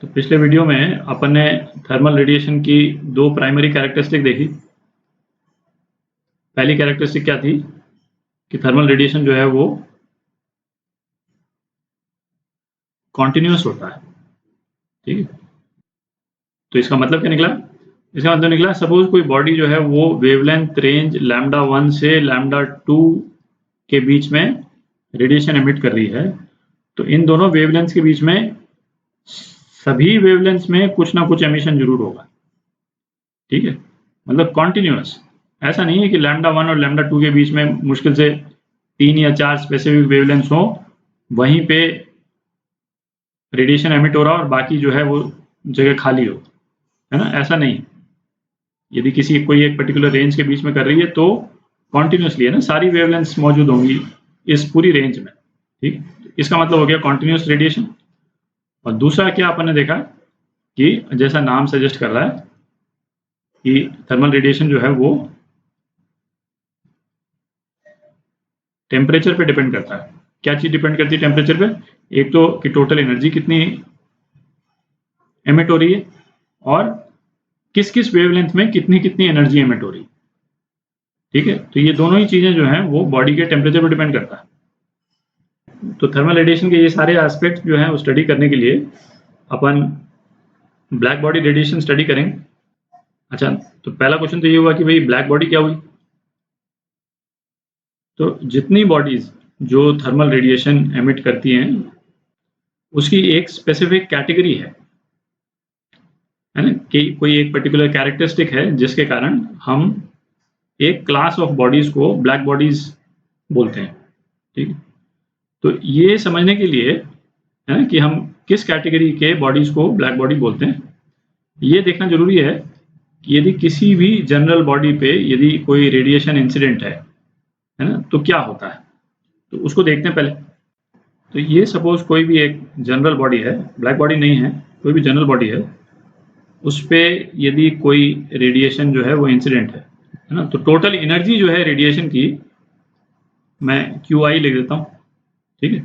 तो पिछले वीडियो में अपन ने थर्मल रेडिएशन की दो प्राइमरी कैरेक्टरिस्टिक देखी। पहली कैरेक्टरिस्टिक क्या थी कि थर्मल रेडिएशन जो है वो कॉन्टिन्यूस होता है। ठीक है, तो इसका मतलब क्या निकला? इसका मतलब निकला सपोज कोई बॉडी जो है वो वेवलेंथ रेंज λ1 से λ2 के बीच में रेडिएशन एमिट कर रही है, तो इन दोनों वेवलेंथ्स के बीच में सभी वेवलेंथ्स में कुछ ना कुछ एमिशन जरूर होगा। ठीक है, मतलब कॉन्टिन्यूस। ऐसा नहीं है कि λ1 और λ2 के बीच में मुश्किल से 3 या 4 स्पेसिफिक वेवलेंथ्स हो, वहीं पे रेडिएशन एमिट हो रहा और बाकी जो है वो जगह खाली हो, है ना? ऐसा नहीं। यदि किसी कोई एक पर्टिकुलर रेंज के बीच में कर रही है तो कॉन्टिन्यूसली, है ना, सारी वेवलेंथ्स मौजूद होंगी इस पूरी रेंज में। ठीक, इसका मतलब हो गया कॉन्टिन्यूस रेडिएशन। और दूसरा क्या अपन ने देखा कि जैसा नाम सजेस्ट कर रहा है कि थर्मल रेडिएशन जो है वो टेम्परेचर पे डिपेंड करता है। क्या चीज डिपेंड करती है टेम्परेचर पे? एक तो कि टोटल एनर्जी कितनी एमिट हो रही है और किस किस वेवलेंथ में कितनी कितनी एनर्जी एमिट हो रही है। ठीक है, तो ये दोनों ही चीजें जो हैं वो बॉडी के टेम्परेचर पर डिपेंड करता है। तो थर्मल रेडिएशन के ये सारे एस्पेक्ट जो हैं वो स्टडी करने के लिए अपन ब्लैक बॉडी रेडिएशन स्टडी करेंगे। अच्छा, तो पहला क्वेश्चन तो ये हुआ कि भाई ब्लैक बॉडी क्या हुई? तो जितनी बॉडीज जो थर्मल रेडिएशन एमिट करती हैं उसकी एक स्पेसिफिक कैटेगरी है ना, कि कोई एक पर्टिकुलर कैरेक्टरिस्टिक है जिसके कारण हम एक क्लास ऑफ बॉडीज को ब्लैक बॉडीज बोलते हैं। ठीक है, तो ये समझने के लिए, है ना, कि हम किस कैटेगरी के बॉडीज को ब्लैक बॉडी बोलते हैं, ये देखना जरूरी है कि यदि किसी भी जनरल बॉडी पे यदि कोई रेडिएशन इंसिडेंट है ना, तो क्या होता है। तो उसको देखते हैं पहले। तो ये सपोज कोई भी एक जनरल बॉडी है, ब्लैक बॉडी नहीं है, कोई भी जनरल बॉडी है, उस पर यदि कोई रेडिएशन जो है वो इंसिडेंट है ना, तो टोटल एनर्जी जो है रेडिएशन की मैं QI लिख देता हूँ। ठीक है,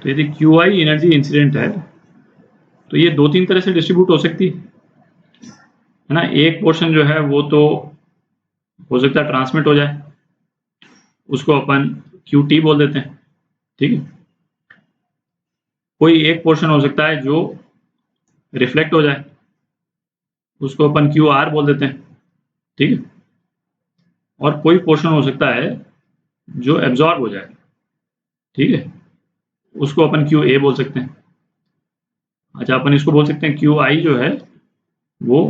तो यदि QI एनर्जी इंसिडेंट है तो ये दो तीन तरह से डिस्ट्रीब्यूट हो सकती है ना। एक पोर्शन जो है वो तो हो सकता है ट्रांसमिट हो जाए, उसको अपन QT बोल देते हैं। ठीक है, कोई एक पोर्शन हो सकता है जो रिफ्लेक्ट हो जाए, उसको अपन QR बोल देते हैं। ठीक है, और कोई पोर्शन हो सकता है जो एब्जॉर्ब हो जाए, ठीक है, उसको अपन QA बोल सकते हैं। अच्छा, अपन इसको बोल सकते हैं QI जो है वो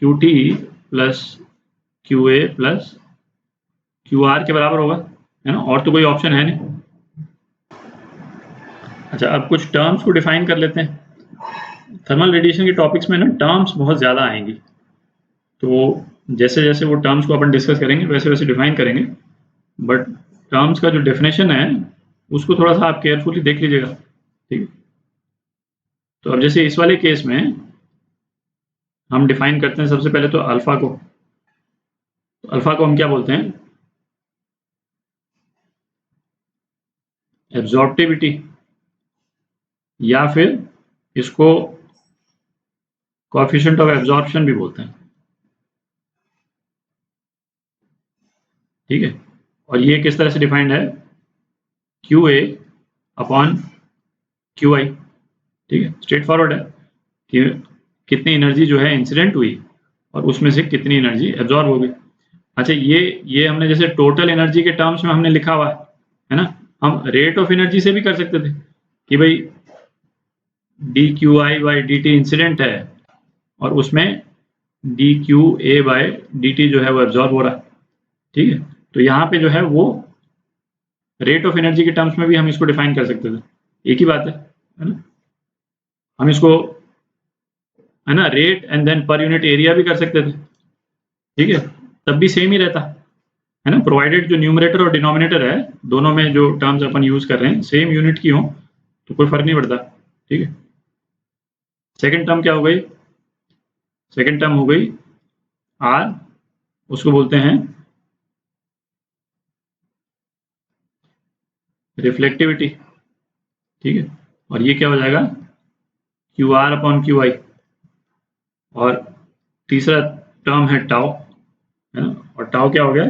QT plus QA plus QR के बराबर होगा, है ना, और तो कोई ऑप्शन है नहीं। अच्छा, अब कुछ टर्म्स को डिफाइन कर लेते हैं। थर्मल रेडिएशन के टॉपिक्स में ना टर्म्स बहुत ज़्यादा आएंगी, तो जैसे जैसे वो टर्म्स को अपन डिस्कस करेंगे वैसे वैसे डिफाइन करेंगे, बट टर्म्स का जो डेफिनेशन है उसको थोड़ा सा आप केयरफुली देख लीजिएगा। ठीक है, तो अब जैसे इस वाले केस में हम डिफाइन करते हैं सबसे पहले तो अल्फा को। तो अल्फा को हम क्या बोलते हैं? एब्जॉर्प्टिविटी, या फिर इसको कोएफिशिएंट ऑफ एब्जॉर्प्शन भी बोलते हैं। ठीक है, और ये किस तरह से डिफाइंड है? QA upon QI। ठीक है, स्ट्रेट फॉरवर्ड है कि कितनी एनर्जी जो है इंसिडेंट हुई और उसमें से कितनी एनर्जी एब्जॉर्ब हो गई। अच्छा, ये हमने जैसे टोटल एनर्जी के टर्म्स में हमने लिखा हुआ है ना, हम रेट ऑफ एनर्जी से भी कर सकते थे कि भाई dQI बाई dt इंसिडेंट है और उसमें dQA बाई dt जो है वो एब्जॉर्ब हो रहा है। ठीक है, तो यहाँ पे जो है वो रेट ऑफ एनर्जी के टर्म्स में भी हम इसको डिफाइन कर सकते थे, एक ही बात है ना। हम इसको, है ना, rate and then per unit area भी कर सकते थे। ठीक है, तब भी सेम ही रहता है ना, प्रोवाइडेड जो न्यूमरेटर और डिनोमिनेटर है दोनों में जो टर्म्स अपन यूज कर रहे हैं सेम यूनिट की हो तो कोई फर्क नहीं पड़ता। ठीक है, सेकंड टर्म क्या हो गई? सेकंड टर्म हो गई R, उसको बोलते हैं रिफ्लेक्टिविटी। ठीक है, और ये क्या हो जाएगा, Q R upon Q I, और तीसरा टर्म है टाउ, है ना, और टाउ क्या हो गया,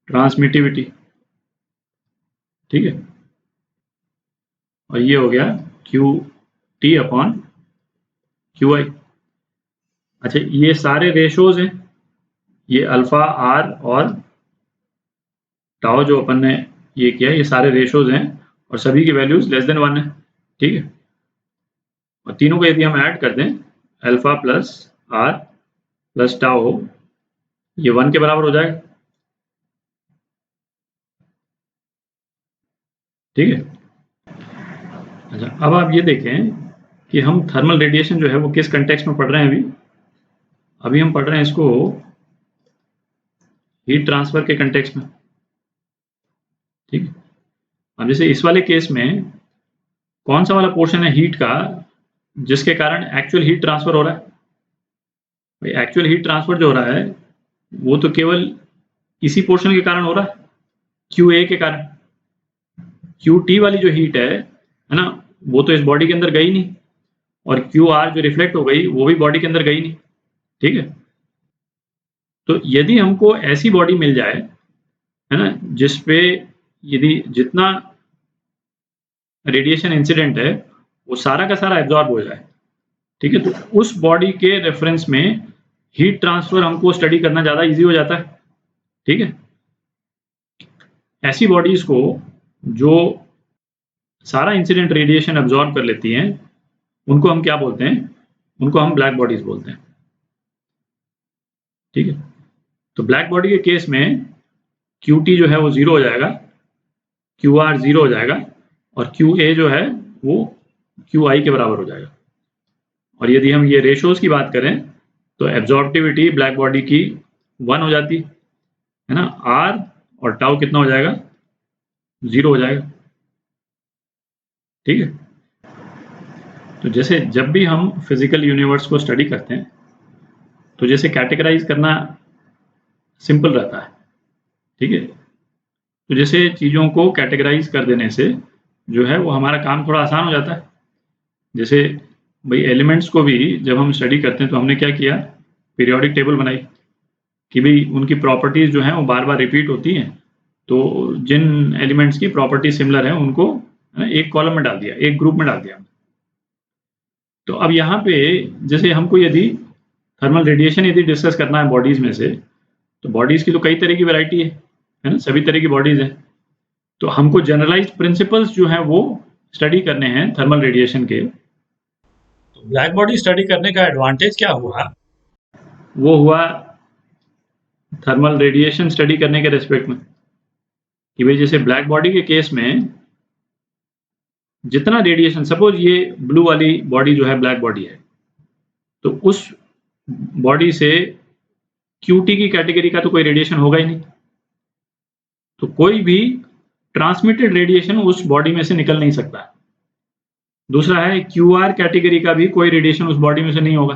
ट्रांसमिटिविटी, ठीक है, और ये हो गया Q T upon Q I. अच्छा, ये सारे रेशोज हैं, ये अल्फा आर और टाउ जो अपन ने ये किया, ये सारे रेशोज हैं और सभी की वैल्यूज लेस देन 1 है, ठीक है। और तीनों को यदि हम ऐड कर दें, alpha plus R plus tau, ये 1 के बराबर हो जाएगा, ठीक है। अच्छा, अब आप ये देखें कि हम थर्मल रेडिएशन जो है वो किस कंटेक्स्ट में पढ़ रहे हैं। अभी हम पढ़ रहे हैं इसको हीट ट्रांसफर के कंटेक्स्ट में, ठीक है। अब जैसे इस वाले केस में कौन सा वाला पोर्शन है हीट का जिसके कारण एक्चुअल हीट ट्रांसफर हो रहा है? भाई एक्चुअल हीट ट्रांसफर जो हो रहा है वो तो केवल इसी पोर्शन के कारण हो रहा है, क्यू ए के कारण। क्यू टी वाली जो हीट है ना, वो तो इस बॉडी के अंदर गई नहीं, और क्यू आर जो रिफ्लेक्ट हो गई वो भी बॉडी के अंदर गई नहीं, ठीक है। तो यदि हमको ऐसी बॉडी मिल जाए, है ना, जिसपे यदि जितना रेडिएशन इंसिडेंट है वो सारा का सारा एब्जॉर्ब हो जाए, ठीक है, तो उस बॉडी के रेफरेंस में हीट ट्रांसफर हमको स्टडी करना ज़्यादा इजी हो जाता है, ठीक है। ऐसी बॉडीज को जो सारा इंसिडेंट रेडिएशन एब्जॉर्ब कर लेती हैं उनको हम क्या बोलते हैं? उनको हम ब्लैक बॉडीज बोलते हैं, ठीक है। तो ब्लैक बॉडी के केस में क्यू टी जो है वो 0 हो जाएगा, क्यू आर 0 हो जाएगा, और क्यू ए जो है वो क्यू आई के बराबर हो जाएगा। और यदि हम ये रेशोज की बात करें तो एब्जॉर्बिविटी ब्लैक बॉडी की 1 हो जाती है ना, आर और टाउ कितना हो जाएगा, 0 हो जाएगा, ठीक है। तो जैसे जब भी हम फिजिकल यूनिवर्स को स्टडी करते हैं तो जैसे कैटेगराइज करना सिंपल रहता है, ठीक है। तो जैसे चीज़ों को कैटेगराइज कर देने से जो है वो हमारा काम थोड़ा आसान हो जाता है। जैसे भाई एलिमेंट्स को भी जब हम स्टडी करते हैं तो हमने क्या किया, पीरियोडिक टेबल बनाई कि भाई उनकी प्रॉपर्टीज जो हैं वो बार बार रिपीट होती हैं, तो जिन एलिमेंट्स की प्रॉपर्टी सिमिलर है उनको एक कॉलम में डाल दिया, एक ग्रुप में डाल दिया। तो अब यहाँ पे जैसे हमको यदि थर्मल रेडिएशन यदि डिस्कस करना है बॉडीज में से, तो बॉडीज की तो कई तरह की वैरायटी है ना, सभी तरह की बॉडीज हैं। तो हमको जनरलाइज्ड प्रिंसिपल्स जो हैं वो स्टडी करने हैं थर्मल रेडिएशन के। तो ब्लैक बॉडी स्टडी करने का एडवांटेज क्या हुआ, वो हुआ थर्मल रेडिएशन स्टडी करने के रेस्पेक्ट में कि भाई जैसे ब्लैक बॉडी के केस में जितना रेडिएशन, सपोज ये ब्लू वाली बॉडी जो है ब्लैक बॉडी है, तो उस बॉडी से क्यूटी की कैटेगरी का तो कोई रेडिएशन होगा ही नहीं, तो कोई भी ट्रांसमिटेड रेडिएशन उस बॉडी में से निकल नहीं सकता। दूसरा है क्यू आर कैटेगरी का भी कोई रेडिएशन उस बॉडी में से नहीं होगा,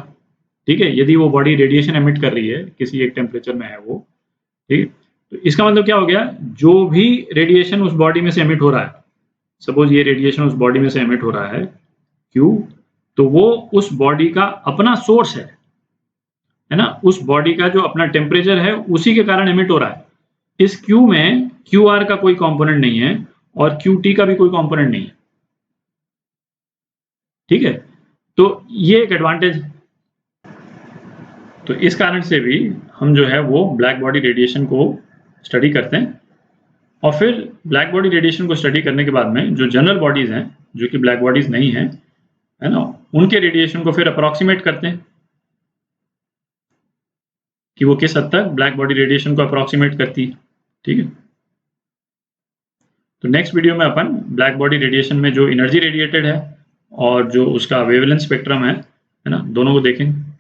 ठीक है, यदि वो बॉडी रेडिएशन एमिट कर रही है किसी एक टेम्परेचर में है वो, ठीक है। तो इसका मतलब क्या हो गया, जो भी रेडिएशन उस बॉडी में से एमिट हो रहा है, सपोज ये रेडिएशन उस बॉडी में से एमिट हो रहा है क्यू, तो वो उस बॉडी का अपना सोर्स है ना, उस बॉडी का जो अपना टेम्परेचर है उसी के कारण एमिट हो रहा है। इस क्यू में क्यू आर का कोई कंपोनेंट नहीं है और क्यू टी का भी कोई कंपोनेंट नहीं है, ठीक है। तो ये एक एडवांटेज है। तो इस कारण से भी हम जो है वो ब्लैक बॉडी रेडिएशन को स्टडी करते हैं, और फिर ब्लैक बॉडी रेडिएशन को स्टडी करने के बाद में जो जनरल बॉडीज हैं जो कि ब्लैक बॉडीज नहीं हैं, है ना, उनके रेडिएशन को फिर अप्रॉक्सीमेट करते हैं कि वो किस हद तक ब्लैक बॉडी रेडिएशन को अप्रॉक्सीमेट करती है, ठीक है। तो नेक्स्ट वीडियो में अपन ब्लैक बॉडी रेडिएशन में जो एनर्जी रेडिएटेड है और जो उसका वेवलेंथ स्पेक्ट्रम है ना, दोनों को देखेंगे।